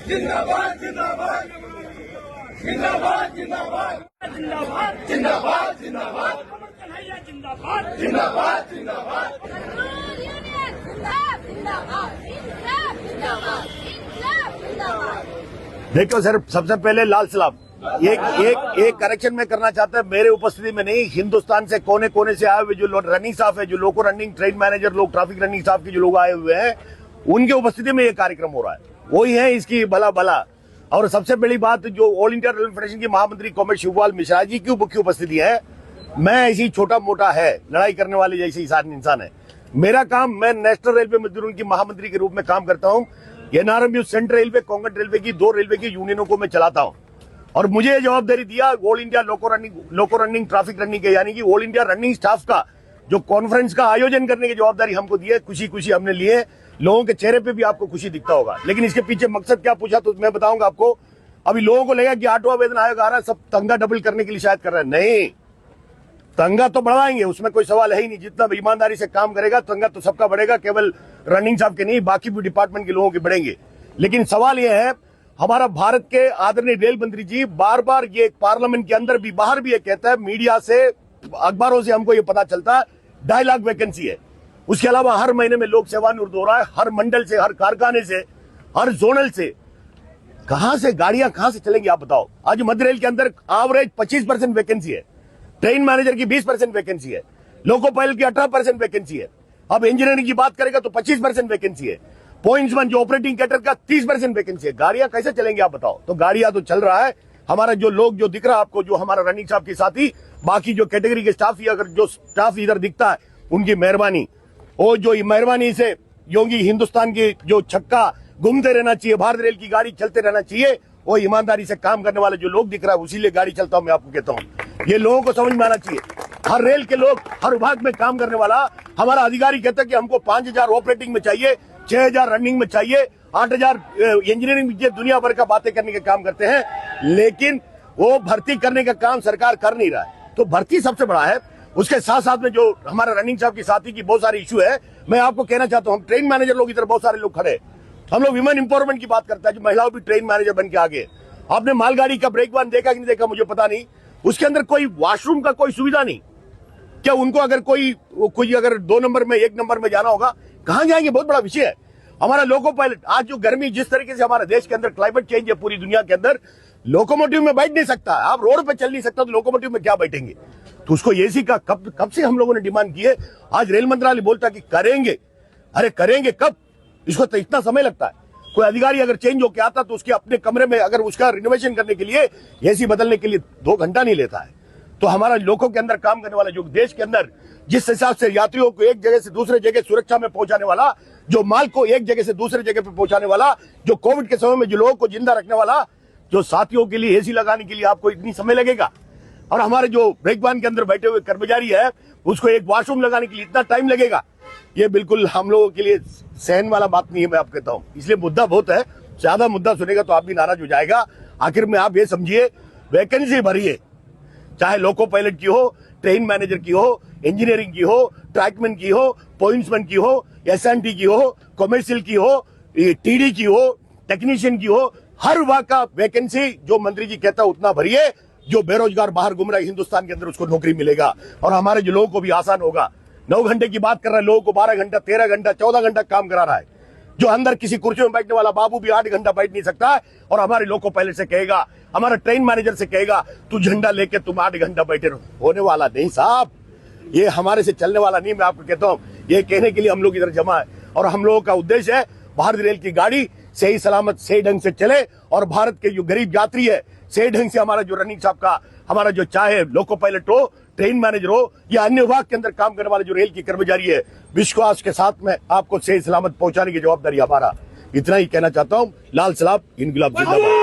जिंदाबाद जिंदाबाद जिंदाबाद जिंदाबाद जिंदाबाद जिंदाबाद जिंदाबाद अमर कन्हैया जिंदाबाद जिंदाबाद जिंदाबाद देखो सर, सबसे पहले लाल सलाम एक करेक्शन में करना चाहता है, मेरे उपस्थिति में नहीं, हिंदुस्तान से कोने कोने से आए हुए जो रनिंग स्टाफ है, जो लोको रनिंग ट्रेन मैनेजर लोग, ट्रैफिक रनिंग स्टाफ के जो लोग आए हुए हैं, उनके उपस्थिति में ये कार्यक्रम हो रहा है। वही है इसकी भला भला। और सबसे बड़ी बात, जो ऑल इंडिया रेलवे फेडरेशन के महामंत्री कॉमरेड शिवपाल मिश्रा जी की मुख्य उपस्थिति है। मैं ऐसी छोटा मोटा है, लड़ाई करने वाले जैसे इंसान है। मेरा काम, मैं नेशनल रेलवे मजदूरों की महामंत्री के रूप में काम करता हूँ। NRMU, central railway, Konkan railway की 2 रेलवे की यूनियनों को मैं चलाता हूँ। और मुझे ये जवाबदारी दिया ऑल इंडिया लोको रनिंग ट्रैफिक रनिंग के, यानी कि ऑल इंडिया रनिंग स्टाफ का जो कॉन्फ्रेंस का आयोजन करने की जवाबदारी हमको दी है। खुशी हमने लिए। लोगों के चेहरे पे भी आपको खुशी दिखता होगा, लेकिन इसके पीछे मकसद क्या पूछा तो मैं बताऊंगा आपको। अभी लोगों को लगेगा कि 8वां वेतन आयोग आ रहा है, सब तंगा डबल करने के लिए शायद कर रहे हैं। नहीं, तंगा तो बढ़ाएंगे, उसमें कोई सवाल है ही नहीं। जितना ईमानदारी से काम करेगा तंगा तो सबका बढ़ेगा, केवल रनिंग स्टाफ के नहीं, बाकी भी डिपार्टमेंट के लोगों के बढ़ेंगे। लेकिन सवाल यह है, हमारा भारत के आदरणीय रेल मंत्री जी बार बार ये पार्लियामेंट के अंदर भी बाहर भी ये कहता है, मीडिया से, अखबारों से हमको ये पता चलता है 2.5 लाख वैकेंसी है। उसके अलावा हर महीने में लोग सेवानिवृत्त हो रहा है, हर मंडल से, हर कारखाने से, हर जोनल से। कहां से गाड़ियां कहां से चलेंगी आप बताओ। आज मध्य रेल के अंदर एवरेज 25% वैकेंसी है, ट्रेन मैनेजर की 20% वैकेंसी है, लोको पायलट की 18% वैकेंसी है। अब इंजीनियरिंग की बात करेगा तो 25% वैकेंसी है। पॉइंट्समैन जो ऑपरेटिंग कैडर का 30% वैकेंसी है। गाड़ियां कैसे चलेंगी आप बताओ। तो गाड़ियां तो चल रहा है। हमारा जो लोग जो दिख रहा है आपको, जो हमारा रनिंग स्टाफ के साथ ही बाकी जो कैटेगरी के स्टाफ, अगर जो स्टाफ इधर दिखता है उनकी मेहरबानी, और जो मेहरबानी से योगी हिंदुस्तान की जो छक्का घूमते रहना चाहिए, भारत रेल की गाड़ी चलते रहना चाहिए, वो ईमानदारी से काम करने वाले जो लोग दिख रहा है उसीलिए गाड़ी चलता हूं। मैं आपको कहता हूं, ये लोगों को समझ में आना चाहिए। हर रेल के लोग, हर विभाग में काम करने वाला हमारा अधिकारी कहता है कि हमको 5,000 ऑपरेटिंग में चाहिए, 6,000 रनिंग में चाहिए, 8,000 इंजीनियरिंग में। दुनिया भर का बातें करने का काम करते हैं, लेकिन वो भर्ती करने का काम सरकार कर नहीं रहा है। तो भर्ती सबसे बड़ा है। उसके साथ साथ में जो हमारा रनिंग स्टाफ की साथी की बहुत सारी इशू है, मैं आपको कहना चाहता हूं। ट्रेन मैनेजर लोग इधर बहुत सारे लोग खड़े, हम लोग विमेन इंपावरमेंट की बात करता है, जो महिलाओं भी ट्रेन मैनेजर बन के आगे। आपने मालगाड़ी का ब्रेक वन देखा कि नहीं देखा मुझे पता नहीं, उसके अंदर कोई वॉशरूम का कोई सुविधा नहीं। क्या उनको अगर कोई अगर 2 नंबर में 1 नंबर में जाना होगा, कहां जाएंगे? बहुत बड़ा विषय है। हमारा लोको पायलट, आज जो गर्मी जिस तरीके से हमारे देश के अंदर क्लाइमेट चेंज है पूरी दुनिया के अंदर, लोकोमोटिव में बैठ नहीं सकता। आप रोड पे चल नहीं सकता तो लोकोमोटिव में क्या बैठेंगे? तो उसको एसी का कब से हम लोगों ने डिमांड की है। आज रेल मंत्रालय बोलता कि करेंगे। अरे करेंगे कब? इसको तो इतना समय लगता है। कोई अधिकारी अगर चेंज होकर आता तो उसके अपने कमरे में अगर उसका रिनोवेशन करने के लिए, एसी बदलने के लिए 2 घंटा नहीं लेता है। तो हमारा लोगों के अंदर काम करने वाला जो देश के अंदर जिस हिसाब से यात्रियों को एक जगह से दूसरे जगह सुरक्षा में पहुंचाने वाला, जो माल को एक जगह से दूसरे जगह पे पहुंचाने वाला, जो कोविड के समय में जो लोगों को जिंदा रखने वाला, जो साथियों के लिए एसी लगाने के लिए आपको इतनी समय लगेगा, और हमारे जो ब्रेकवान के अंदर बैठे हुए कर्मचारी है उसको एक वॉशरूम लगाने के लिए इतना टाइम लगेगा, ये बिल्कुल हम लोगों के लिए सहन वाला बात नहीं है। मैं आपको कहता हूं, इसलिए मुद्दा बहुत है। ज्यादा मुद्दा सुनेगा तो आप भी नाराज हो जाएगा। आखिर में आप ये समझिए, वैकेंसी भरिए, चाहे लोको पायलट की हो, ट्रेन मैनेजर की हो, इंजीनियरिंग की हो, ट्रैकमैन की हो, पॉइंट्समैन की हो, एसएनटी की हो, कॉमर्शियल की हो, टीडी की हो, टेक्नीशियन की हो, हर विभाग का वैकेंसी जो मंत्री जी कहता है उतना भरिए। जो बेरोजगार बाहर घूम रहा है हिंदुस्तान के अंदर, उसको नौकरी मिलेगा और हमारे जो लोगों को भी आसान होगा। 9 घंटे की बात कर रहा है, लोगों को 12 घंटा, 13 घंटा, 14 घंटा काम करा रहा है। जो अंदर किसी कुर्सी में बैठने वाला बाबू भी 8 घंटा बैठ नहीं सकता है, और हमारे लोको पायलट से कहेगा, हमारा ट्रेन मैनेजर से कहेगा तू झंडा लेके तुम 8 घंटा बैठे रहो। होने वाला नहीं साहब, ये हमारे से चलने वाला नहीं। मैं आपको कहता हूं, ये कहने के लिए हम लोग इधर जमा है, और हम लोगों का उद्देश्य है भारत रेल की गाड़ी सही सलामत सही ढंग से चले, और भारत के जो गरीब यात्री है सही ढंग से हमारा जो रनिंग स्टाफ का, हमारा जो चाहे लोको पायलट हो, ट्रेन मैनेजर हो, या अन्य विभाग के अंदर काम करने वाले जो रेल की कर्मचारी है, विश्वास के साथ में आपको सही सलामत पहुंचाने की जवाबदारी हमारा। इतना ही कहना चाहता हूं। लाल सलाम, इनकलाब जिंदाबाद।